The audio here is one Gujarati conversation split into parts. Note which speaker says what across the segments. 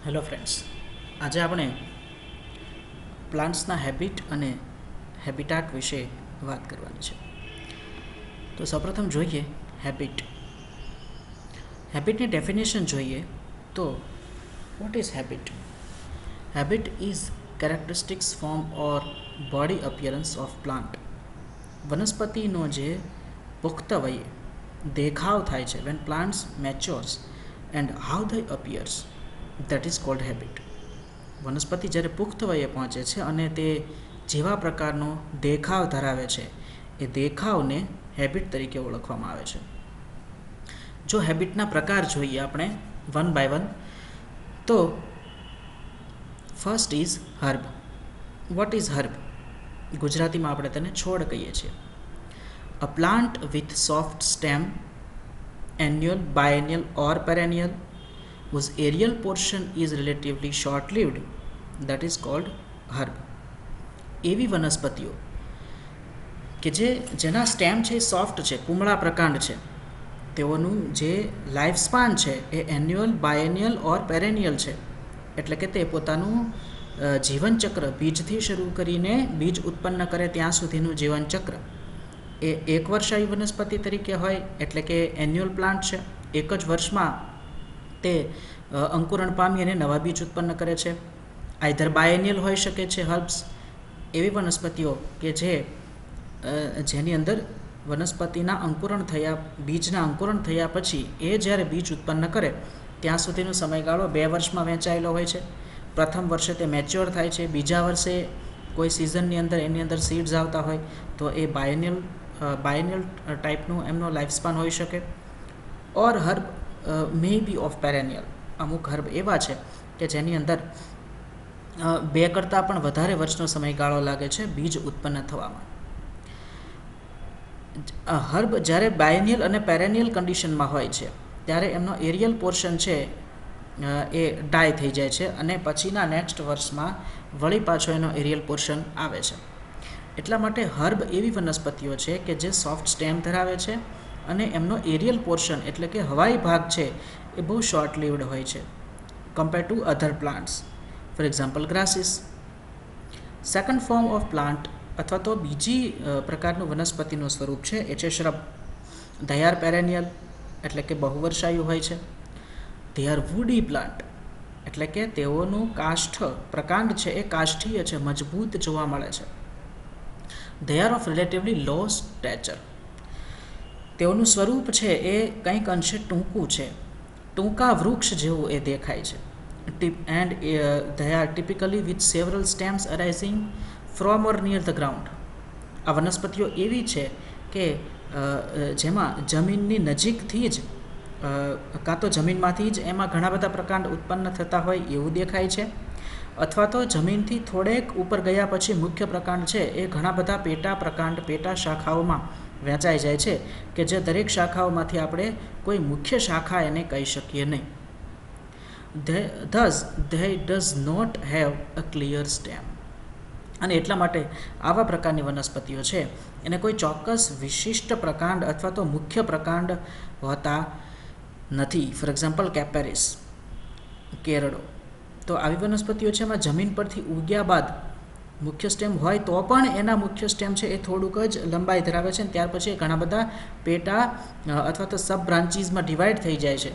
Speaker 1: હેલો ફ્રેન્ડ્સ, આજે આપણે પ્લાન્ટ્સના હેબિટ અને હેબિટાટ વિશે વાત કરવાની છે. તો સૌપ્રથમ જોઈએ હેબિટ. હેબિટની ડેફિનેશન જોઈએ તો what is habit? Habit is characteristics form or body appearance of plant. વનસ્પતિનો જે પુખ્ત વયે દેખાવ થાય છે, when plants matures and how they appears, that is called habit. વનસ્પતિ જ્યારે પુખ્ત વયે પહોંચે છે અને તે જેવા પ્રકારનો દેખાવ ધરાવે છે એ દેખાવને હેબિટ તરીકે ઓળખવામાં આવે છે. જો હેબિટના પ્રકાર જોઈએ આપણે વન બાય વન, તો first is herb. What is herb? ગુજરાતીમાં આપણે તેને છોડ કહીએ છીએ. A plant with soft stem, annual, biennial or perennial, whose aerial portion is relatively short-lived, that is called herb. એવી વનસ્પતિઓ કે જેના સ્ટેમ છે એ સોફ્ટ છે, કુમળા પ્રકાંડ છે, તેઓનું જે લાઈફ સ્પાન છે એ એન્યુઅલ, બાયનિયલ ઓર પેરેનિયલ છે. એટલે કે તે પોતાનું જીવનચક્ર બીજથી શરૂ કરીને બીજ ઉત્પન્ન કરે ત્યાં સુધીનું જીવનચક્ર એ એક વર્ષાયુ વનસ્પતિ તરીકે હોય, એટલે કે એન્યુઅલ પ્લાન્ટ છે. એક જ વર્ષમાં તે અંકુરણ પામી અને નવા બીજ ઉત્પન્ન કરે છે. આઈધર બાયનિયલ હોઈ શકે છે હર્બ્સ, એવી વનસ્પતિઓ કે જેની અંદર વનસ્પતિના બીજના અંકુરણ થયા પછી એ જ્યારે બીજ ઉત્પન્ન કરે ત્યાં સુધીનો સમયગાળો 2 વર્ષમાં વહેંચાયેલો હોય છે. પ્રથમ વર્ષે તે મેચ્યોર થાય છે, બીજા વર્ષે કોઈ સિઝનની અંદર એની અંદર સીડ્સ આવતા હોય તો એ બાયનિયલ ટાઈપનું એમનો લાઈફ સ્પાન હોઈ શકે. ઓર હર્બ મે બી ઓફ પેરેનિયલ. અમુક હર્બ એવા છે કે જેની અંદર 2 કરતાં પણ વધારે વર્ષનો સમયગાળો લાગે છે બીજ ઉત્પન્ન થવામાં. હર્બ જ્યારે બાયનિયલ અને પેરેનિયલ કન્ડિશનમાં હોય છે ત્યારે એમનો એરિયલ પોર્શન છે એ ડાય થઈ જાય છે અને પછીના નેક્સ્ટ વર્ષમાં વળી પાછો એનો એરિયલ પોર્શન આવે છે. એટલા માટે હર્બ એવી વનસ્પતિઓ છે કે જે સોફ્ટ સ્ટેમ ધરાવે છે અને એમનો એરિયલ પોર્શન એટલે કે હવાઈ ભાગ છે એ બહુ શોર્ટ લિવ્ડ હોય છે compare to other plants, for example grasses. Second form of plant અથવા તો બીજી પ્રકારનું વનસ્પતિનું સ્વરૂપ છે એ છે શ્રબ. ધે આર પેરેનિયલ એટલે કે બહુવર્ષાયુ હોય છે. ધે આર વુડી પ્લાન્ટ એટલે કે તેઓનું પ્રકાંડ છે એ કાષ્ઠીય છે, મજબૂત જોવા મળે છે. They are of relatively low stature. તેઓનું સ્વરૂપ છે એ કંઈક અંશે ટૂંકું છે, ટૂંકા વૃક્ષ જેવું એ દેખાય છે. And they are typically with several stems arising from or near the ground. આ વનસ્પતિઓ એવી છે કે જેમાં જમીનની નજીકથી જ કાં તો જમીનમાંથી જ એમાં ઘણા બધા પ્રકાંડ ઉત્પન્ન થતા હોય એવું દેખાય છે, અથવા તો જમીનથી થોડેક ઉપર ગયા પછી મુખ્ય પ્રકાંડ છે એ ઘણા બધા પેટા શાખાઓમાં વહેંચાઈ જાય છે કે જે દરેક શાખાઓમાંથી આપણે કોઈ મુખ્ય શાખા એને કહી શકીએ નહીં. Thus they does not have a clear stem. અને એટલા માટે આવા પ્રકારની વનસ્પતિઓ છે એને કોઈ ચોક્કસ વિશિષ્ટ પ્રકાંડ અથવા તો મુખ્ય પ્રકાંડ હોતા નથી. ફોર એક્ઝામ્પલ કેપેરિસ, કેરડો. તો આવી વનસ્પતિઓ છે એમાં જમીન પરથી ઉગ્યા બાદ મુખ્ય સ્ટેમ હોય તો પણ એના મુખ્ય સ્ટેમ છે એ થોડુંક જ લંબાઈ ધરાવે છે, અને ત્યાર પછી ઘણા બધા પેટા અથવા તો સબ બ્રાન્ચીસમાં ડિવાઈડ થઈ જાય છે.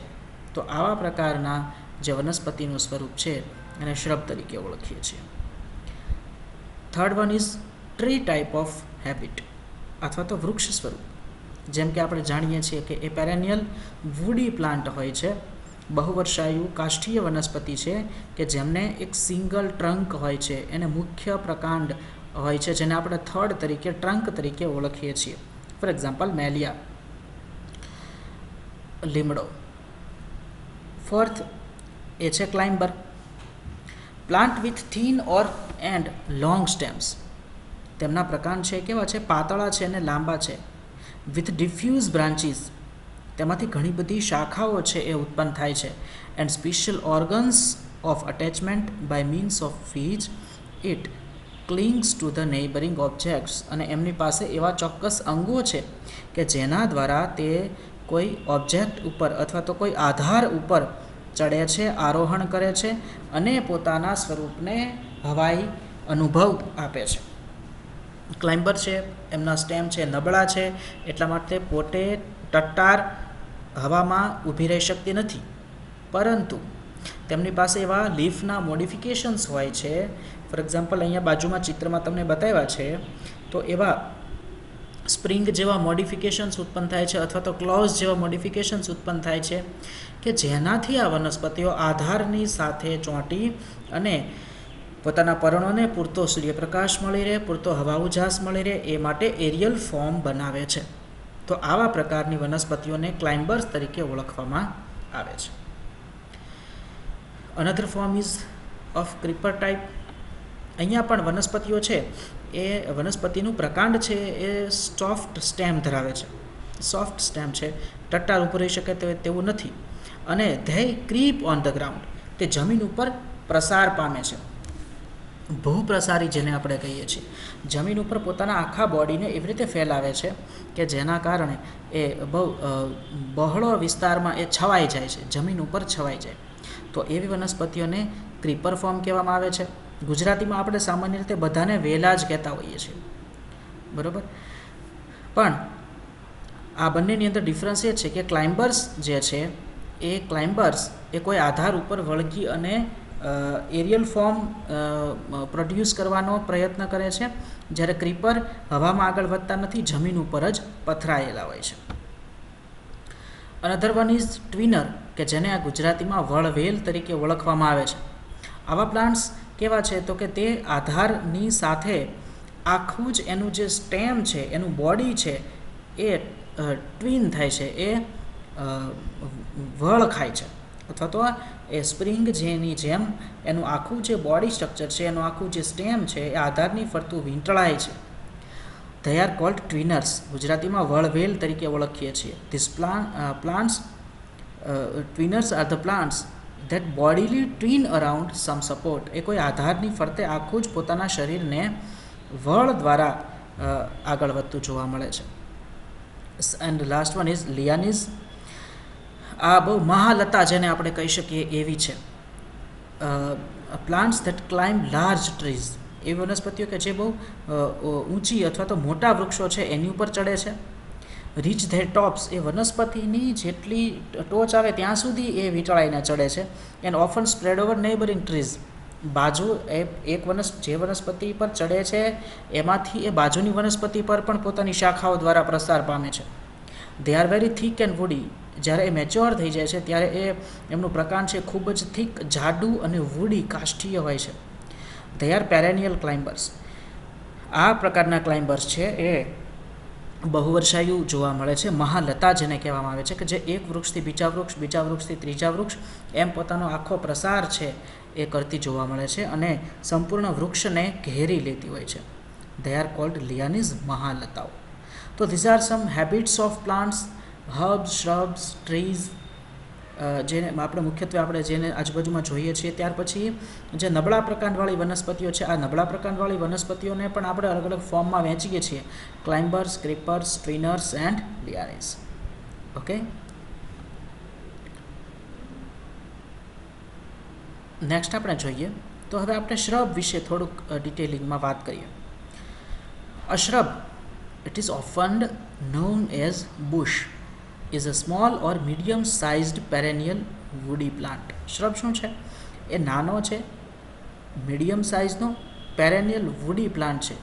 Speaker 1: તો આવા પ્રકારના જે વનસ્પતિનું સ્વરૂપ છે એને શ્રબ તરીકે ઓળખીએ છીએ. Third one is tree type of habit અથવા તો વૃક્ષ સ્વરૂપ. જેમ કે આપણે જાણીએ છીએ કે એ પેરેનિયલ વુડી પ્લાન્ટ હોય છે, બહુવર્ષાયુ કાષ્ઠીય વનસ્પતિ છે કે જેમને એક સિંગલ ટ્રંક હોય છે, એને મુખ્ય પ્રકાંડ હોય છે જેને આપણે થર્ડ તરીકે ટ્રંક તરીકે ઓળખીએ છીએ. ફોર એક્ઝામ્પલ મેલિયા, લીમડો. ફોર્થ એ છે climber. Plant with thin or and long stems. તેમના પ્રકાંડ છે કેવા છે? પાતળા છે અને લાંબા છે. With diffuse branches. તેમાંથી ઘણી બધી શાખાઓ છે એ ઉત્પન્ન થાય છે. And special organs of attachment by means of which it clings to the neighbouring objects. અને એમની પાસે એવા ચોક્કસ અંગો છે કે જેના દ્વારા તે કોઈ ઓબ્જેક્ટ ઉપર અથવા તો કોઈ આધાર ઉપર ચડે છે, આરોહણ કરે છે અને પોતાના સ્વરૂપને હવાઈ અનુભવ આપે છે. ક્લાઇમ્બર છે એમના સ્ટેમ છે નબળા છે, એટલા માટે પોતે ટટ્ટાર હવામાં ઊભી રહી શકતી નથી, પરંતુ તેમની પાસે એવા લીફના મોડિફિકેશન્સ હોય છે. ફોર એક્ઝામ્પલ અહીંયા બાજુમાં ચિત્રમાં તમને બતાવ્યા છે, તો એવા સ્પ્રિંગ જેવા મોડિફિકેશન્સ ઉત્પન્ન થાય છે અથવા તો ક્લોઝ જેવા મોડિફિકેશન્સ ઉત્પન્ન થાય છે કે જેનાથી આ વનસ્પતિઓ આધારની સાથે ચોંટી અને પોતાના પર્ણોને પૂરતો સૂર્યપ્રકાશ મળી રહે, પૂરતો હવા ઉજાસ મળી રહે એ માટે એરિયલ ફોર્મ બનાવે છે. તો આવા પ્રકારની વનસ્પતિઓને ક્લાઇમ્બર્સ તરીકે ઓળખવામાં આવે છે. Another form is of creeper type. અહીંયા પણ વનસ્પતિઓ છે એ વનસ્પતિનું પ્રકાંડ છે એ સોફ્ટ સ્ટેમ ધરાવે છે, સોફ્ટ સ્ટેમ છે, ટટ્ટાર ઉપર રહી શકે તેવું નથી, અને they creep on the ground, તે જમીન ઉપર પ્રસાર પામે છે. ભૂપ્રસારી જેને આપણે કહીએ છીએ, જમીન ઉપર પોતાના આખા બોડીને એવી રીતે ફેલાવે છે કે જેના કારણે એ બહુ બહોળો વિસ્તારમાં એ છવાઈ જાય છે, જમીન ઉપર છવાઈ જાય. તો એવી વનસ્પતિઓને ક્રીપર ફોર્મ કહેવામાં આવે છે. ગુજરાતીમાં આપણે સામાન્ય રીતે બધાને વેલા જ કહેતા હોઈએ છીએ, બરાબર. પણ આ બંનેની અંદર ડિફરન્સ એ છે કે ક્લાઇમ્બર્સ જે છે એ ક્લાઇમ્બર્સ એ કોઈ આધાર ઉપર વળગી અને એરિયલ ફોર્મ પ્રોડ્યુસ કરવાનો પ્રયત્ન કરે છે, જ્યારે ક્રીપર હવામાં આગળ વધતા નથી, જમીન ઉપર જ પથરાયેલા હોય છે. અનધર વન ઇઝ ટ્વિનર, કે જેને આ ગુજરાતીમાં વળવેલ તરીકે ઓળખવામાં આવે છે. આવા પ્લાન્ટ્સ કેવા છે તો કે તે આધારની સાથે આખું જ એનું જે સ્ટેમ છે, એનું બોડી છે એ ટ્વિન થાય છે, એ વળ ખાય છે, અથવા તો એ સ્પ્રિંગ જેની જેમ એનું આખું જે બોડી સ્ટ્રક્ચર છે, એનું આખું જે સ્ટેમ છે એ આધારની ફરતું વીંટળાય છે. ધે આર કોલ્ડ ટ્વિનર્સ, ગુજરાતીમાં વળવેલ તરીકે ઓળખીએ છીએ. These plants twiners are the plants that bodily twine around some support, એ કોઈ આધારની ફરતે આખું જ પોતાના શરીરને વળ દ્વારા આગળ વધતું જોવા મળે છે. And last one is lianas. આ બહુ મહાલતા જેને આપણે કહી શકીએ એવી છે. Plants that climb large trees, એવી વનસ્પતિઓ કે જે બહુ ઊંચી અથવા તો મોટા વૃક્ષો છે એની ઉપર ચડે છે. રીચ ધેર ટોપ્સ, એ વનસ્પતિની જેટલી ટોચ આવે ત્યાં સુધી એ વીંટળાઈને ચડે છે. And often spread over neighbouring trees, બાજુ જે વનસ્પતિ પર ચડે છે એમાંથી એ બાજુની વનસ્પતિ પર પણ પોતાની શાખાઓ દ્વારા પ્રસાર પામે છે. They are very thick and woody, જ્યારે એ મેચ્યોર થઈ જાય છે ત્યારે એમનું પ્રકાંડ છે ખૂબ જ થીક, જાડું અને વુડી, કાષ્ઠીય હોય છે. They are perennial climbers. આ પ્રકારના ક્લાઇમ્બર્સ છે એ બહુવર્ષાયુ જોવા મળે છે. મહાલતા જેને કહેવામાં આવે છે, કે જે એક વૃક્ષથી બીજા વૃક્ષ, બીજા વૃક્ષથી ત્રીજા વૃક્ષ એમ પોતાનો આખો પ્રસાર છે એ કરતી જોવા મળે છે અને સંપૂર્ણ વૃક્ષને ઘેરી લેતી હોય છે. ધે આર કોલ્ડ લિયાનીઝ, મહાલતાઓ. તો these are some habits of plants, herbs, shrubs, trees, જેને આપણે જેને આજુબાજુમાં જોઈએ છીએ. ત્યાર પછી જે નબળા પ્રકાંડવાળી વનસ્પતિઓ છે, આ નબળા પ્રકાંડવાળી વનસ્પતિઓને પણ આપણે અલગ અલગ ફોર્મમાં વહેંચીએ છીએ: ક્લાઇમ્બર્સ, ક્રીપર્સ, ટ્વિનર્સ એન્ડ લિયાનીઝ. ઓકે, નેક્સ્ટ આપણે જોઈએ તો હવે આપણે શ્રબ વિશે થોડુંક ડિટેલિંગમાં વાત કરીએ. અ શ્રબ, it is often known as bush, is a small or medium sized perennial woody plant. શ્રબ શું છે? એ નાનો છે, મીડિયમ સાઇઝનો પેરેનિયલ વુડી પ્લાન્ટ છે.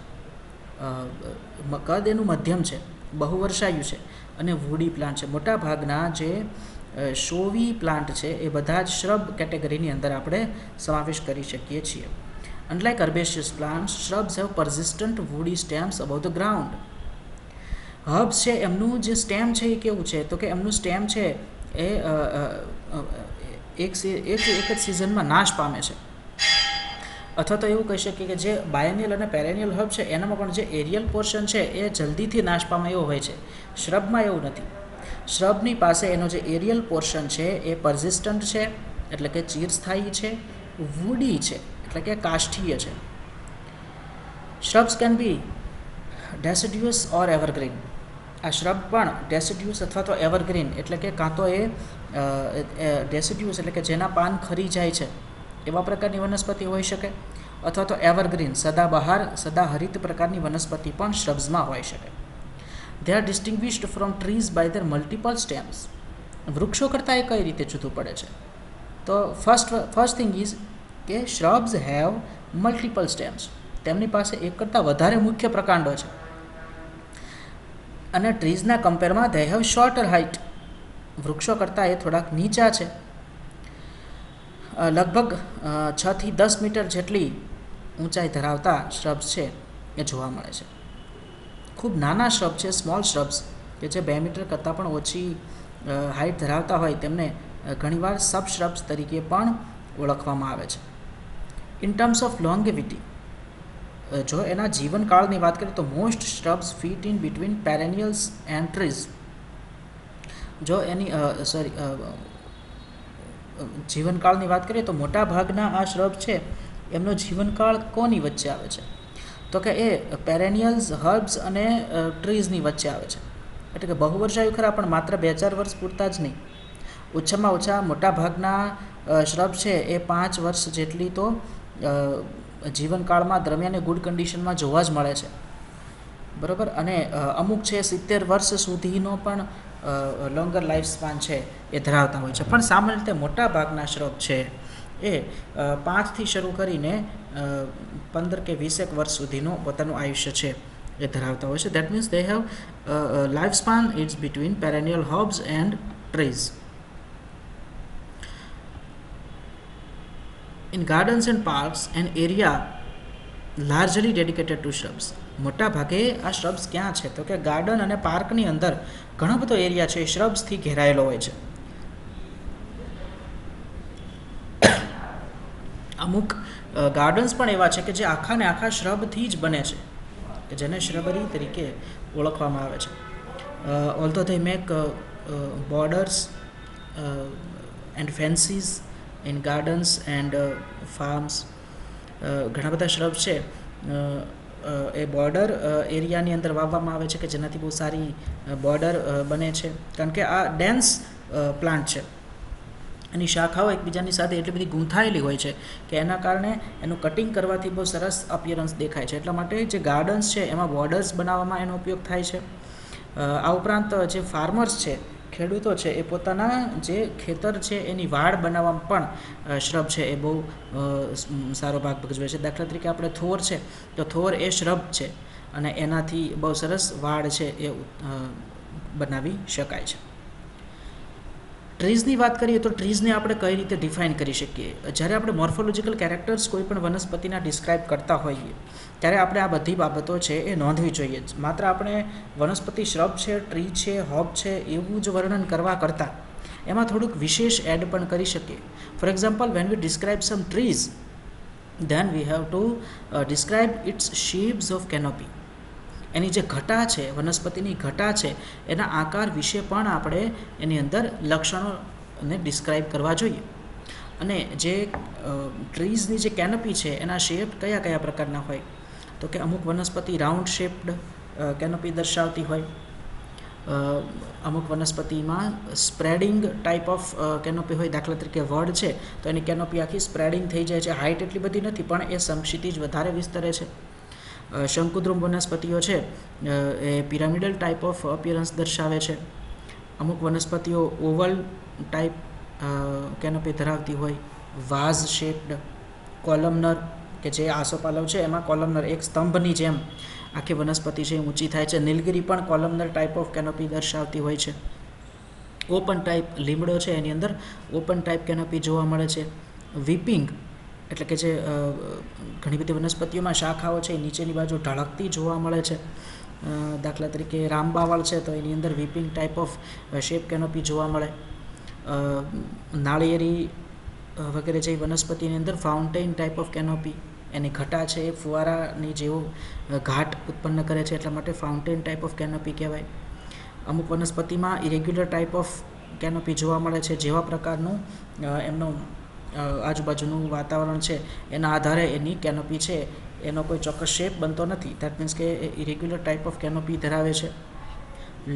Speaker 1: કદ એનું મધ્યમ છે, બહુવર્ષાયુ છે અને વુડી પ્લાન્ટ છે. મોટા ભાગના જે શોવી પ્લાન્ટ છે એ બધા જ શ્રબ કેટેગરીની અંદર આપણે સમાવેશ કરી શકીએ છીએ. Unlike herbaceous plants, shrubs have persistent woody stems above the ground. Herbs છે એમનું જે સ્ટેમ છે એ કેવું છે તો કે એમનું સ્ટેમ છે એ એક જ સિઝનમાં નાશ પામે છે. અથવા તો એવું કહી શકીએ કે જે બાયનિયલ અને પેરેનિયલ હર્બ છે એનામાં પણ જે એરિયલ પોર્શન છે એ જલ્દીથી નાશ પામે એવો હોય છે. શ્રબમાં એવું નથી. શ્રબની પાસે એનો જે એરિયલ પોર્શન છે એ પરઝિસ્ટન્ટ છે, એટલે કે ચિરસ્થાયી છે, વુડી છે એટલે કે કાષ્ઠીય છે. શ્રબ્સ કેન બી ડેસિડ્યુઅસ ઓર એવરગ્રીન. આ શ્રબ પણ ડેસિડ્યુઅસ અથવા તો એવરગ્રીન એટલે કે કાં તો એ ડેસિડ્યુસ એટલે કે જેના પાન ખરી જાય છે એવા પ્રકારની વનસ્પતિ હોઈ શકે, અથવા તો એવરગ્રીન સદાબહાર સદાહરિત પ્રકારની વનસ્પતિ પણ શ્રબ્સમાં હોઈ શકે. They are distinguished from trees by their multiple stems. વૃક્ષો કરતાં એ કઈ રીતે જુદું પડે છે? તો ફર્સ્ટ થિંગ ઇઝ કે શ્રબ્સ હેવ મલ્ટિપલ સ્ટેમ્સ. તેમની પાસે એક કરતાં વધારે મુખ્ય પ્રકાંડો છે. અને ટ્રીઝના કમ્પેરમાં દે હેવ શોર્ટર હાઇટ. વૃક્ષો કરતાં એ થોડાક નીચા છે. લગભગ 6 થી 10 મીટર જેટલી ઊંચાઈ ધરાવતા શ્રબ્સ છે એ જોવા મળે છે. ખૂબ નાના શ્રબ છે, સ્મોલ શ્રબ્સ, કે જે 2 મીટર કરતાં પણ ઓછી હાઇટ ધરાવતા હોય તેમને ઘણીવાર સબ શ્રબ્સ તરીકે પણ ઓળખવામાં આવે છે. ઇન ટર્મ્સ ઓફ લોંગેવિટી, જો એના જીવનકાળની વાત કરીએ તો most shrubs fit in between perennials and trees. જો એની જીવનકાળની વાત કરીએ તો મોટા ભાગના આ શ્રબ છે એમનો જીવનકાળ કોની વચ્ચે આવે છે? તો કે એ પેરેનિયલ્સ, હર્બ્સ અને ટ્રીઝની વચ્ચે આવે છે. એટલે કે બહુવર્ષાયુ ખરા, પણ માત્ર 2-4 વર્ષ પૂરતા જ નહીં. ઓછામાં ઓછા મોટા ભાગના શ્રબ છે એ 5 વર્ષ જેટલી તો જીવનકાળમાં દરમિયાન ગુડ કન્ડિશનમાં જોવા જ મળે છે, બરાબર. અને અમુક છે 70 વર્ષ સુધીનો પણ લોંગર લાઈફ સ્પાન છે એ ધરાવતા હોય છે. પણ સામાન્ય રીતે મોટા ભાગના શ્રબ છે એ 5થી શરૂ કરીને 15 કે 20 વર્ષ સુધીનું પોતાનું આયુષ્ય છે એ ધરાવતા હોય છે. That means they have life span it's between perennial herbs and trees. In gardens and parks, an area largely dedicated to shrubs. મોટા ભાગે આ શ્રબ્સ ક્યાં છે? તો કે ગાર્ડન અને પાર્કની અંદર ઘણો બધો એરિયા છે એ શ્રબ્સથી ઘેરાયેલો હોય છે. અમુક ગાર્ડન્સ પણ એવા છે કે જે આખા ને આખા શ્રબથી જ બને છે, કે જેને શ્રબરી તરીકે ઓળખવામાં આવે છે. Although they make borders and fences in gardens and farms. ઘણા બધા શ્રબ છે એ બોર્ડર એરિયાની અંદર વાવવામાં આવે છે કે જેનાથી બહુ સારી બોર્ડર બને છે, કારણ કે આ ડેન્સ પ્લાન્ટ છે. એની શાખાઓ એકબીજાની સાથે એટલી બધી ગૂંથાયેલી હોય છે કે એના કારણે એનું કટિંગ કરવાથી બહુ સરસ અપિયરન્સ દેખાય છે. એટલા માટે જે ગાર્ડન્સ છે એમાં બોર્ડર્સ બનાવવામાં એનો ઉપયોગ થાય છે. આ ઉપરાંત જે ફાર્મર્સ છે, ખેડૂતો છે, એ પોતાના જે ખેતર છે એની વાડ બનાવવામાં પણ શ્રબ છે એ બહુ સારો ભાગ ભજવે છે. દાખલા તરીકે આપણે થોર છે તો થોર એ શ્રબ છે અને એનાથી બહુ સરસ વાડ છે એ બનાવી શકાય છે. ટ્રીઝની વાત કરીએ તો ટ્રીઝને આપણે કઈ રીતે ડિફાઇન કરી શકીએ? જ્યારે આપણે મોર્ફોલોજીકલ કેરેક્ટર્સ કોઈ પણ વનસ્પતિના ડિસ્ક્રાઇબ કરતા હોઈએ ત્યારે આપણે આ બધી બાબતો છે એ નોંધવી જોઈએ. માત્ર આપણે વનસ્પતિ શ્રબ છે, ટ્રી છે, હર્બ છે એવું જ વર્ણન કરવા કરતાં એમાં થોડુંક વિશેષ એડ પણ કરી શકીએ. For example, when we describe some trees then we have to describe its shapes of canopy. એની જે ઘટા છે, વનસ્પતિની ઘટા છે, એના આકાર વિશે પણ આપણે એની અંદર લક્ષણોને ડિસ્ક્રાઇબ કરવા જોઈએ. અને જે ટ્રીઝની જે કેનોપી છે એના શેપ કયા કયા પ્રકારના હોય? તો કે અમુક વનસ્પતિ રાઉન્ડ શેપ્ડ કેનોપી દર્શાવતી હોય, અમુક વનસ્પતિમાં સ્પ્રેડિંગ ટાઈપ ઓફ કેનોપી હોય. દાખલા તરીકે વડ છે તો એની કેનોપી આખી સ્પ્રેડિંગ થઈ જાય છે. હાઇટ એટલી બધી નથી પણ એ સમક્ષિતિજ વધારે વિસ્તરે છે. શંકુદ્રુમ વનસ્પતિઓ છે એ પિરામિડલ ટાઈપ ઓફ અપિયરન્સ દર્શાવે છે. અમુક વનસ્પતિઓ ઓવલ ટાઈપ કેનોપી ધરાવતી હોય. વાઝ શેપ્ડ, કોલમનર, કે જે આસોપાલવ છે એમાં કોલમનર એક સ્તંભની જેમ આખી વનસ્પતિ છે ઊંચી થાય છે. નીલગિરી પણ કોલમનર ટાઈપ ઓફ કેનોપી દર્શાવતી હોય છે. ઓપન ટાઈપ લીમડો છે એની અંદર ઓપન ટાઈપ કેનોપી જોવા મળે છે. વીપિંગ એટલે કે જે ઘણી બધી વનસ્પતિઓમાં શાખાઓ છે એ નીચેની બાજુ ઢળકતી જોવા મળે છે. દાખલા તરીકે રામબાવળ છે તો એની અંદર વીપિંગ ટાઈપ ઓફ શેપ કેનોપી જોવા મળે. નાળિયેરી વગેરે જેવી વનસ્પતિની અંદર ફાઉન્ટેન ટાઈપ ઓફ કેનોપી, એની ઘટા છે એ ફુવારાની જેવો ઘાટ ઉત્પન્ન કરે છે એટલા માટે ફાઉન્ટેન ટાઈપ ઓફ કેનોપી કહેવાય. અમુક વનસ્પતિમાં ઇરેગ્યુલર ટાઈપ ઓફ કેનોપી જોવા મળે છે. જેવા પ્રકારનું એમનું આજુબાજુનું વાતાવરણ છે એના આધારે એની કેનોપી છે એનો કોઈ ચોક્કસ શેપ બનતો નથી. દેટ મીન્સ કે ઇરેગ્યુલર ટાઈપ ઓફ કેનોપી ધરાવે છે.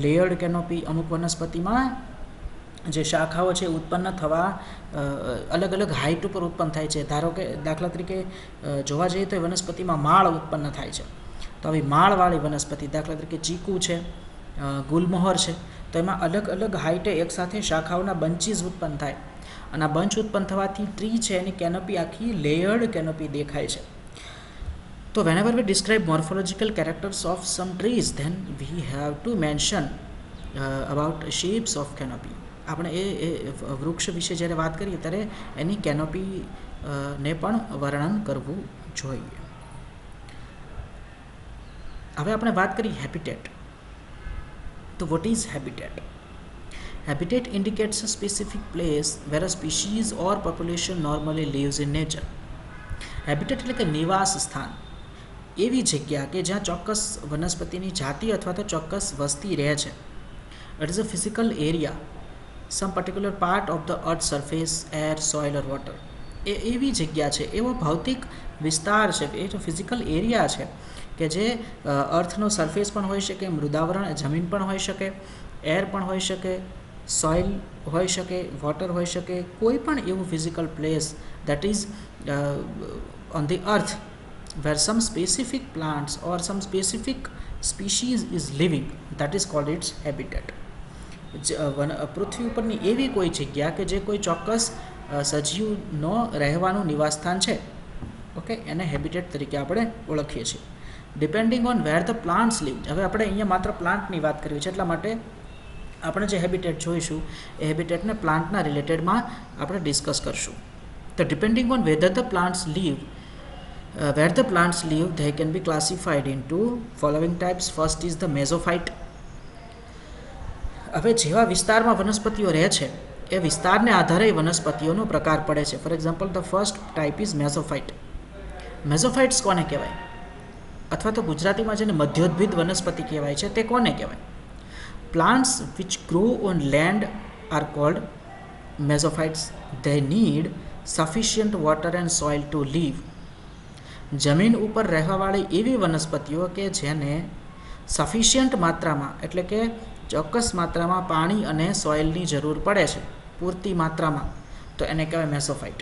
Speaker 1: લેયર્ડ કેનોપી અમુક વનસ્પતિમાં જે શાખાઓ છે ઉત્પન્ન થવા અલગ અલગ હાઇટ ઉપર ઉત્પન્ન થાય છે. ધારો કે દાખલા તરીકે જોવા જઈએ તો વનસ્પતિમાં માળ ઉત્પન્ન થાય છે. તો આવી માળવાળી વનસ્પતિ દાખલા તરીકે ચીકુ છે, ગુલમોહર છે, તો એમાં અલગ અલગ હાઇટે એકસાથે શાખાઓના બંચીસ ઉત્પન્ન થાય અને આ બંચ ઉત્પન્ન થવાથી ટ્રી છે એની કેનોપી આખી લેયર્ડ કેનોપી દેખાય છે. તો whenever we describe morphological characters of some trees, then we have to mention about shapes of canopy. આપણે એ વૃક્ષ વિશે જ્યારે વાત કરીએ ત્યારે એની કેનોપી ને પણ વર્ણન કરવું જોઈએ. હવે આપણે વાત કરીએ હેબિટેટ. તો what is habitat? Habitat indicates a specific place where a species or population normally lives in nature. Habitat એટલે કે નિવાસ સ્થાન, એવી જગ્યા કે જ્યાં ચોક્કસ વનસ્પતિની જાતિ અથવા તો ચોક્કસ વસ્તી રહે છે. It is a physical area, some particular part of the earth's surface, air, soil or water. એ એવી જગ્યા છે, એવો ભૌતિક વિસ્તાર છે, એ જો ફિઝિકલ એરિયા છે કે જે અર્થનો સરફેસ પણ હોઈ શકે, મૃદાવરણ જમીન પણ હોઈ શકે, એર પણ હોઈ શકે, સોઇલ હોઈ શકે, વોટર હોઈ શકે, કોઈ પણ એવું physical place that is on the earth where some specific plants or some specific species is living, that is called its habitat. પૃથ્વી ઉપરની એવી કોઈ જગ્યા કે જે કોઈ ચોક્કસ સજીવનો રહેવાનું નિવાસસ્થાન છે, ઓકે, એને હેબિટેટ તરીકે આપણે ઓળખીએ છીએ. Depending on where the plants live. હવે આપણે અહીંયા માત્ર પ્લાન્ટની વાત કરવી છે, એટલા માટે આપણે જે હેબિટેટ જોઈશું એ હેબિટેટને પ્લાન્ટના રિલેટેડમાં આપણે ડિસ્કસ કરશું. તો depending on whether the plants live, where the plants live, they can be classified into following types. First is the mesophyte. હવે જેવા વિસ્તારમાં વનસ્પતિઓ રહે છે એ વિસ્તારને આધારે વનસ્પતિઓનો પ્રકાર પડે છે. For example the first type is mesophyte. Mesophytes કોને કહેવાય, અથવા તો ગુજરાતીમાં જેને મધ્યોદ્ભિદ વનસ્પતિ કહેવાય છે તે કોને કહેવાય? Plants which grow on land are called mesophytes. They need sufficient water and soil to live. જમીન ઉપર રહેવાવાળી એવી વનસ્પતિઓ કે જેને સફિશિયન્ટ માત્રામાં એટલે કે ચોક્કસ માત્રામાં પાણી અને સોઇલની જરૂર પડે છે, પૂરતી માત્રામાં, તો એને કહેવાય મેસોફાઇટ.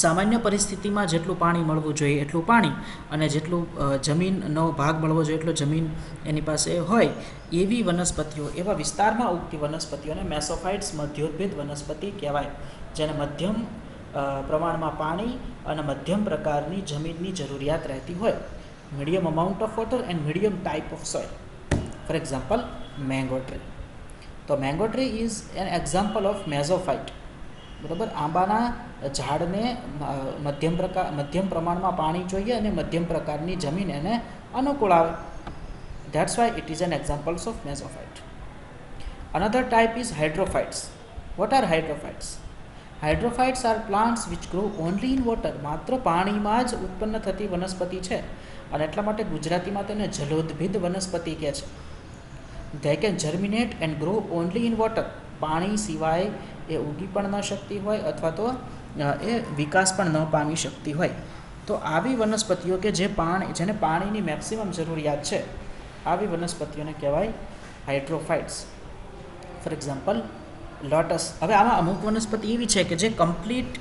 Speaker 1: સામાન્ય પરિસ્થિતિમાં જેટલું પાણી મળવું જોઈએ એટલું પાણી અને જેટલું જમીનનો ભાગ મળવો જોઈએ એટલો જમીન એની પાસે હોય એવી વનસ્પતિઓ, એવા વિસ્તારમાં ઉગતી વનસ્પતિઓને મેસોફાઇટ્સ મધ્યોદ્ભિદ વનસ્પતિ કહેવાય, જેને મધ્યમ પ્રમાણમાં પાણી અને મધ્યમ પ્રકારની જમીનની જરૂરિયાત રહેતી હોય. Medium amount of water and medium type of soil. For example mango tree. તો mango tree is an example of mesophyte. બરાબર, આંબાના ઝાડને મધ્યમ પ્રમાણમાં પાણી જોઈએ અને મધ્યમ પ્રકારની જમીન એને અનુકૂળ આવે. That's why it is an examples of mesophyte. Another type is hydrophytes. What are hydrophytes? Hydrophytes are plants which grow only in water. માત્ર પાણીમાં જ ઉત્પન્ન થતી વનસ્પતિ છે અને એટલા માટે ગુજરાતીમાં તેને જલોદભિદ વનસ્પતિ કહે છે. They can germinate and grow only in water. પાણી સિવાય એ ઉગી પણ ન શકતી હોય અથવા તો એ વિકાસ પણ ન પામી શકતી હોય. તો આવી વનસ્પતિઓ કે જેને પાણીની મેક્સિમમ જરૂરિયાત છે, આવી વનસ્પતિઓને કહેવાય હાઇડ્રોફાઇટ્સ. For example lotus. હવે આમાં અમુક વનસ્પતિ એવી છે કે જે કમ્પ્લીટ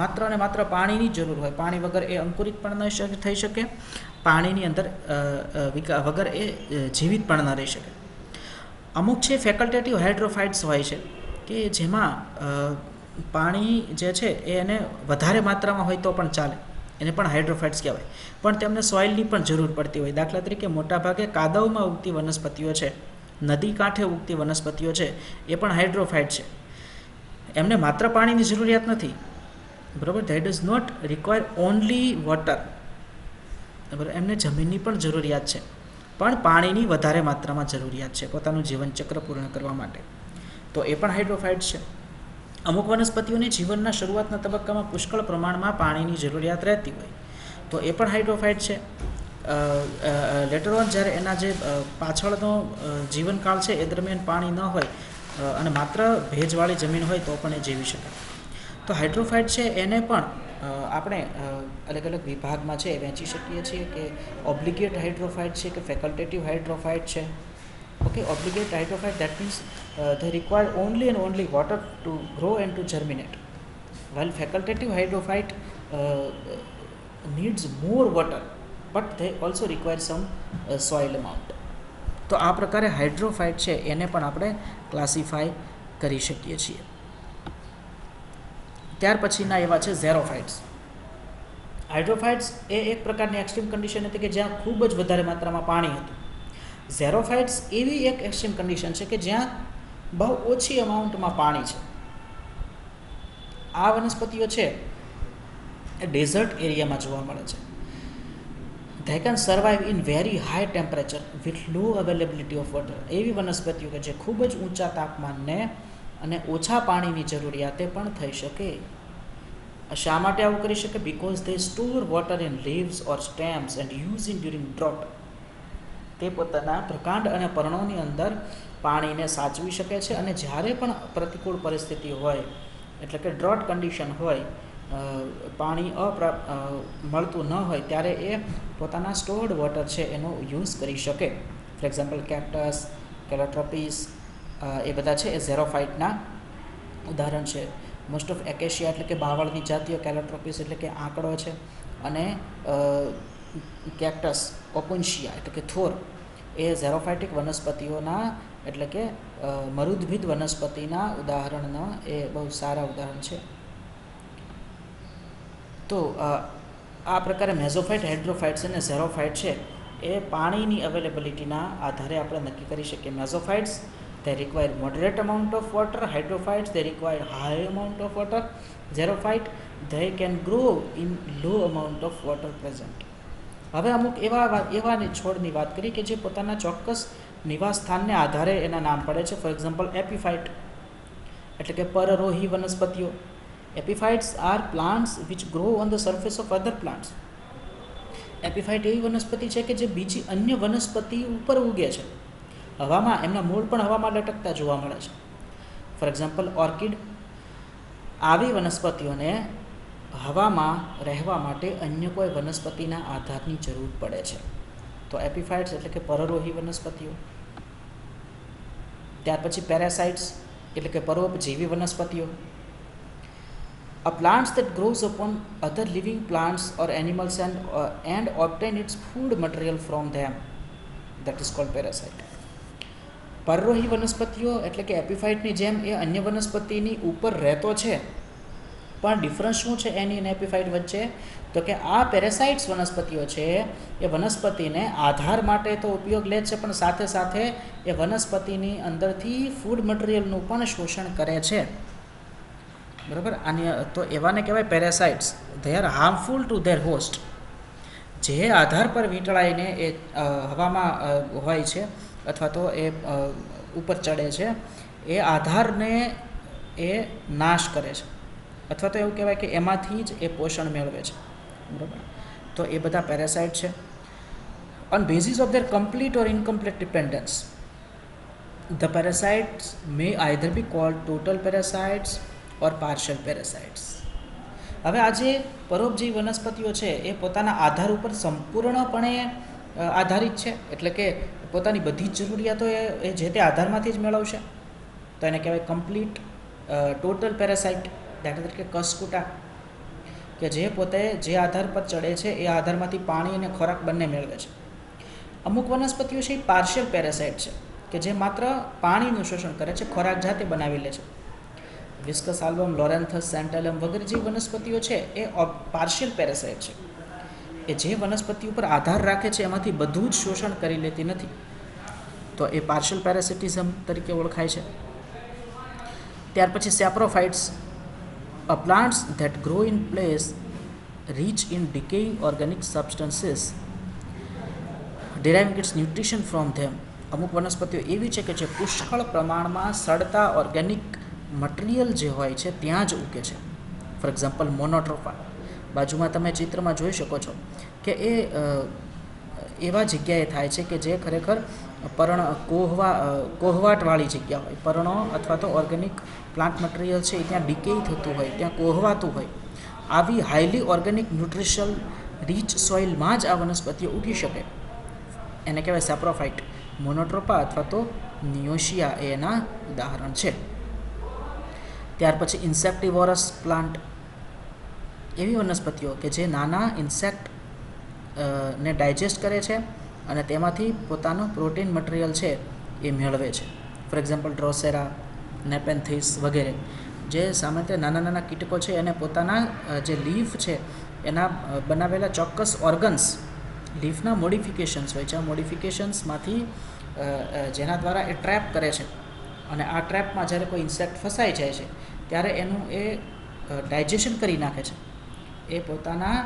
Speaker 1: માત્ર અને માત્ર પાણીની જરૂર હોય, પાણી વગર એ અંકુરિત પણ ન થઈ શકે, પાણીની અંદર વગર એ જીવિત પણ ન રહી શકે. અમુક છે ફેકલ્ટેટિવ હાઇડ્રોફાઇટ્સ હોય છે કે જેમાં પાણી જે છે એને વધારે માત્રામાં હોય તો પણ ચાલે, એને પણ હાઇડ્રોફાઇટ્સ કહેવાય, પણ તેમને સોઇલની પણ જરૂર પડતી હોય. દાખલા તરીકે મોટાભાગે કાદવમાં ઉગતી વનસ્પતિઓ છે, નદી કાંઠે ઉગતી વનસ્પતિઓ છે, એ પણ હાઇડ્રોફાઇટ છે. એમને માત્ર પાણીની જરૂરિયાત નથી, બરાબર, that does not require only water. બરાબર, એમને જમીનની પણ જરૂરિયાત છે, પણ પાણીની વધારે માત્રામાં જરૂરિયાત છે પોતાનું જીવનચક્ર પૂર્ણ કરવા માટે. તો એ પણ હાઇડ્રોફાઇટ છે. અમુક વનસ્પતિઓને જીવનના શરૂઆતના તબક્કામાં પુષ્કળ પ્રમાણમાં પાણીની જરૂરિયાત રહેતી હોય, તો એ પણ હાઇડ્રોફાઇટ છે. લેટર ઓન જ્યારે એના જે પાછળનો જીવનકાળ છે એ દરમિયાન પાણી ન હોય અને માત્ર ભેજવાળી જમીન હોય તો પણ એ જીવી શકે. તો હાઇડ્રોફાઇટ છે એને પણ આપણે અલગ અલગ વિભાગમાં છે એ વહેંચી શકીએ છીએ કે ઓબ્લિગેટ હાઇડ્રોફાઇટ છે કે ફેકલ્ટેટિવ હાઇડ્રોફાઇટ છે. Okay, obligate hydrophyte, that means they require only and only water to grow and to germinate, while facultative hydrophyte needs more water, but they also require some soil amount. તો આ પ્રકારે હાઇડ્રોફાઇટ છે એને પણ આપણે ક્લાસિફાય કરી શકીએ છીએ. ત્યાર પછીના એવા છે ઝેરોફાઇટ્સ. હાઇડ્રોફાઇટ્સ એ એક પ્રકારની એક્સ્ટ્રીમ કન્ડિશન હતી કે જ્યાં ખૂબ જ વધારે માત્રામાં પાણી હતું. ઝેરોફાઇટ્સ એવી એક એક્સ્ટ્રીમ કન્ડિશન છે કે જ્યાં બહુ ઓછી અમાઉન્ટમાં પાણી છે. આ વનસ્પતિઓ છે એ ડેઝર્ટ એરિયામાં જોવા મળે છે. They can survive in very high temperature with low availability of water. એવી વનસ્પતિઓ કે જે ખૂબ જ ઊંચા તાપમાનને અને ઓછા પાણીની જરૂરિયાતે પણ થઈ શકે. શા માટે આવું કરી શકે? Because they store water in leaves or stems and use it during drought. તે પોતાના પ્રકાંડ અને પર્ણોની અંદર પાણીને સાચવી શકે છે અને જ્યારે પણ પ્રતિકૂળ પરિસ્થિતિ હોય, એટલે કે ડ્રોટ કન્ડિશન હોય, પાણી મળતું ન હોય, ત્યારે એ પોતાના સ્ટોર્ડ વોટર છે એનો યુઝ કરી શકે. ફોર એક્ઝામ્પલ કેક્ટસ, કેલોટ્રોપિસ, એ બધા છે એ ઝેરોફાઇટના ઉદાહરણ છે. મોસ્ટ ઓફ એકેશિયા એટલે કે બાવળની જાતિઓ, કેલોટ્રોપિસ એટલે કે આંકડો છે, અને કેક્ટસ ઓપુન્શિયા એટલે કે થોર એ ઝેરોફાઇટિક વનસ્પતિઓના એટલે કે મરુદ્ભિદ વનસ્પતિના ઉદાહરણના એ બહુ સારા ઉદાહરણ છે. તો આ પ્રકારે મેઝોફાઇટ, હાઇડ્રોફાઇટ્સ અને ઝેરોફાઇટ છે એ પાણીની અવેલેબિલિટીના આધારે આપણે નક્કી કરી શકીએ. મેઝોફાઇટ્સ they require moderate amount of water. Hydrophytes they require high amount of water. Xerophyte they can grow in low amount of water present. હવે અમુક એવા છોડની વાત કરીએ કે જે પોતાના ચોક્કસ નિવાસ સ્થાનને આધારે એના નામ પડે છે. ફોર એક્ઝામ્પલ એપીફાઇટ એટલે કે પરરોહી વનસ્પતિઓ. Epiphytes are plants which grow on the surface of other plants. એપીફાઇટ એવી વનસ્પતિ છે કે જે બીજી અન્ય વનસ્પતિ ઉપર ઉગે છે. હવામાં એમના મૂળ પણ હવામાં લટકતા જોવા મળે છે. For example orchid. આવી વનસ્પતિઓને હવામાં રહેવા માટે અન્ય કોઈ વનસ્પતિના આધારની જરૂર પડે છે. તો એપીફાઇટ્સ એટલે કે પરરોહી વનસ્પતિઓ. ત્યાર પછી પેરાસાઇટ્સ એટલે કે પરોપજીવી વનસ્પતિઓ. A plant that grows upon other living plants or animals and obtain its food material from them, that is called parasite. પરરોહી વનસ્પતિઓ એટલે કે એપીફાઇટની જેમ એ અન્ય વનસ્પતિની ઉપર રહેતો છે, પણ ડિફરન્સ શું છે એની અને એપીફાઇટ વચ્ચે? તો કે આ પેરાસાઇટ્સ વનસ્પતિઓ છે એ વનસ્પતિને આધાર માટે તો ઉપયોગ લે છે, પણ સાથે સાથે એ વનસ્પતિની અંદરથી ફૂડ મટીરિયલનું પણ શોષણ કરે છે. બરાબર. આની તો એવાને કહેવાય parasites. They are harmful to their host. જે આધાર પર વીંટળાઈને એ હવામાં હોય છે અથવા તો એ ઉપર ચડે છે, એ આધારને એ નાશ કરે છે, અથવા તો એવું કહેવાય કે એમાંથી જ એ પોષણ મેળવે છે. બરાબર. તો એ બધા પેરાસાઇટ છે. On basis of their complete or incomplete dependence, the parasites may either be called total parasites or partial parasites. હવે આ જે પરોપજીવી વનસ્પતિઓ છે એ પોતાના આધાર ઉપર સંપૂર્ણપણે આધારિત છે, એટલે કે પોતાની બધી જ જરૂરિયાતો એ જે તે આધારમાંથી જ મેળવશે, તો એને કહેવાય કમ્પ્લીટ ટોટલ પેરાસાઇટ. દાખલા તરીકે કસકુટા કે જે પોતે જે આધાર પર ચડે છે એ આધારમાંથી પાણી અને ખોરાક બંને મેળવે છે. અમુક વનસ્પતિઓ છે એ પાર્શિયલ પેરાસાઇટ છે કે જે માત્ર પાણીનું શોષણ કરે છે, ખોરાક જાતે બનાવી લે છે. વિસ્કસ આલ્બમ, લોરેન્થસ, સેન્ટેલમ વગેરે જે વનસ્પતિઓ છે એ પાર્શિયલ પેરાસાઇટ છે. એ જે વનસ્પતિ ઉપર આધાર રાખે છે એમાંથી બધું જ શોષણ કરી લેતી નથી, તો એ પાર્શિયલ પેરાસિટિઝમ તરીકે ઓળખાય છે. ત્યાર પછી saprophytes, a plants that grow in place rich in decaying organic substances deriving its nutrition from them. અમુક વનસ્પતિઓ એવી છે કે જે પુષ્કળ પ્રમાણમાં સડતા ઓર્ગેનિક મટીરિયલ જે હોય છે ત્યાં જ ઉગે છે. For example monotropa. બાજુમાં તમે ચિત્રમાં જોઈ શકો છો કે એ એવા જગ્યાએ થાય છે કે જે ખરેખર કોહવાટવાળી જગ્યા હોય. પર્ણો અથવા તો ઓર્ગેનિક પ્લાન્ટ મટીરિયલ છે એ ત્યાં ડિકેય થતું હોય, ત્યાં કોહવાતું હોય. આવી હાઈલી ઓર્ગેનિક ન્યુટ્રિશલ રીચ સોઇલમાં જ આ વનસ્પતિઓ ઉગી શકે. એને કહેવાય સેપ્રોફાઇટ. મોનોટ્રોપા અથવા તો નિયોશિયા એ એના ઉદાહરણ છે. ત્યાર પછી ઇન્સેક્ટિવોરસ પ્લાન્ટ, એવી વનસ્પતિઓ કે જે નાના ઇન્સેક્ટ ને ડાયજેસ્ટ કરે છે અને તેમાંથી પોતાનો પ્રોટીન મટીરિયલ છે એ મેળવે છે. ફોર એક્ઝામ્પલ ડ્રોસેરા, નેપેન્થિસ વગેરે, જે સામાન્ય નાના નાના કીટકો છે એને પોતાના જે લીફ છે એના બનાવેલા ચોક્કસ ઓર્ગન્સ, લીફના મોડિફિકેશન્સ હોય છે, આ મોડિફિકેશન્સમાંથી જેના દ્વારા એ ટ્રેપ કરે છે અને આ ટ્રેપમાં જ્યારે કોઈ ઇન્સેક્ટ ફસાઈ જાય છે ત્યારે એનું એ ડાયજેશન કરી નાખે છે. એ પોતાના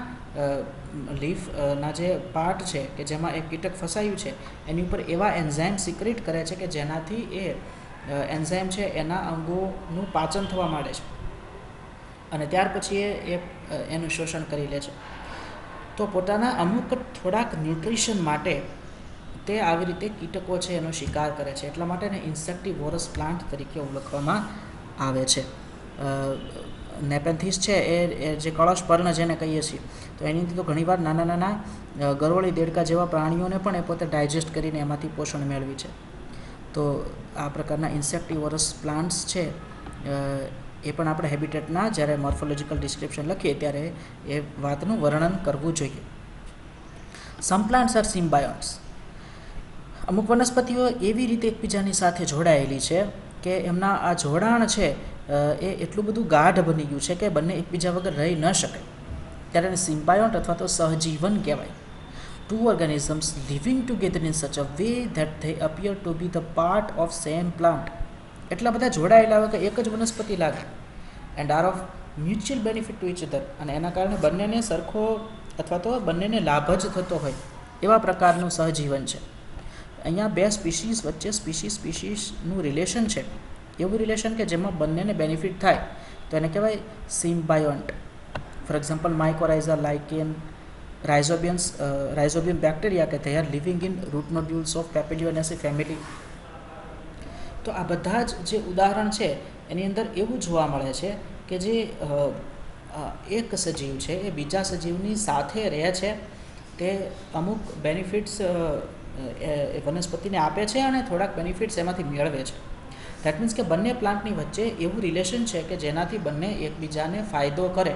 Speaker 1: લીફના જે પાર્ટ છે કે જેમાં એ કીટક ફસાયું છે એની ઉપર એવા એન્ઝાઇમ સિક્રેટ કરે છે કે જેનાથી એ એન્ઝાઇમ છે એના અંગોનું પાચન થવા માંડે છે અને ત્યાર પછી એ એનું શોષણ કરી લે છે. તો પોતાના અમુક થોડાક ન્યુટ્રિશન માટે તે આવી રીતે કીટકો છે એનો શિકાર કરે છે, એટલા માટે એને ઇન્સેક્ટિવોરસ પ્લાન્ટ તરીકે ઓળખવામાં આવે છે. નેપેન્થિસ છે એ જે કળશ પર્ણ જેને કહીએ છીએ, તો એની અંદર તો ઘણીવાર નાના નાના ગરોળી, દેડકા જેવા પ્રાણીઓને પણ એ પોતે ડાયજેસ્ટ કરીને એમાંથી પોષણ મેળવી છે. તો આ પ્રકારના ઇન્સેક્ટિવોરસ પ્લાન્ટ્સ છે એ પણ આપણે હેબિટેટના જ્યારે મોર્ફોલોજીકલ ડિસ્ક્રિપ્શન લખીએ ત્યારે એ વાતનું વર્ણન કરવું જોઈએ. સમ પ્લાન્ટ્સ આર સિમ્બાયોન્ટ્સ. અમુક વનસ્પતિઓ એવી રીતે એકબીજાની સાથે જોડાયેલી છે કે એમના આ જોડાણ છે એ એટલું બધું ગાઢ બની ગયું છે કે બંને એકબીજા વગર રહી ન શકે, ત્યારે એને સિમ્બાયોન્ટ અથવા તો સહજીવન કહેવાય. Two organisms living together in such a way that they appear to be the part of same plant. એટલા બધા જોડાયેલા હોય કે એક જ વનસ્પતિ લાગે. And are of mutual benefit to each other, અને એના કારણે બંનેને સરખો અથવા તો બંનેને લાભ જ થતો હોય એવા પ્રકારનું સહજીવન છે. અહીંયા બે સ્પીશીઝ વચ્ચે સ્પીશીઝનું રિલેશન છે, એવું રિલેશન કે જેમાં બંનેને બેનિફિટ થાય, તો એને કહેવાય symbiont. For example mycorrhiza, lichen, rhizobium bacteria કે they are living in root nodules of Papilionaceae family. તો આ બધા જ જે ઉદાહરણ છે એની અંદર એવું જોવા મળે છે કે જે એક સજીવ છે એ બીજા સજીવની સાથે રહે છે, તે અમુક બેનિફિટ્સ એ વનસ્પતિને આપે છે અને થોડાક બેનિફિટ્સ એમાંથી મેળવે છે. દેટ મીન્સ કે બંને પ્લાન્ટની વચ્ચે એવું રિલેશન છે કે જેનાથી બંને એકબીજાને ફાયદો કરે.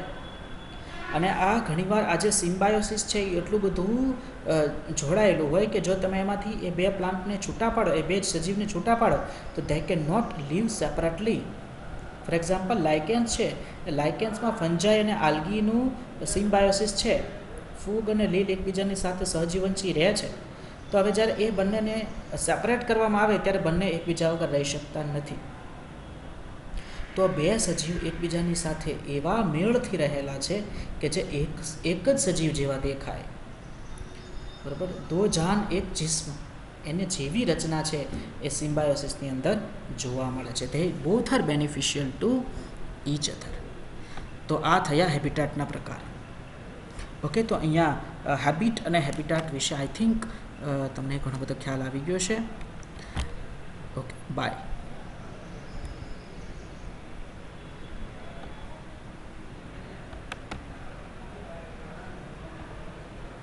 Speaker 1: અને આ ઘણીવાર આ જે સિમ્બાયોસિસ છે એ એટલું બધું જોડાયેલું હોય કે જો તમે એમાંથી એ બે પ્લાન્ટને છૂટા પાડો, એ બે જ સજીવને છૂટા પાડો, તો they can not live separately. For example lichens છે, એ લાઇકેન્સમાં ફંજાઈ અને આલ્ગીનું સિમ્બાયોસિસ છે, ફૂગ અને લીલ એકબીજાની સાથે સહજીવનથી રહે છે. તો હવે જ્યારે એ બંનેને સેપરેટ કરવામાં આવે ત્યારે બંને એકબીજા વગર રહી શકતા નથી. તો બે સજીવ એકબીજાની સાથે એવા મેળથી રહેલા છે કે જે એક જ સજીવ જેવા દેખાય. બરાબર, દો જાન એક જિસ્મ, એને જેવી રચના છે એ સિમ્બાયોસિસની અંદર જોવા મળે છે. તે both are beneficial to each other. તો આ થયા હેબિટાટના પ્રકાર. ઓકે, તો અહીંયા હેબિટ અને હેબિટાટ વિશે આઈ થિંક તમને ઘણો બધો ખ્યાલ આવી ગયો છે. Okay, by.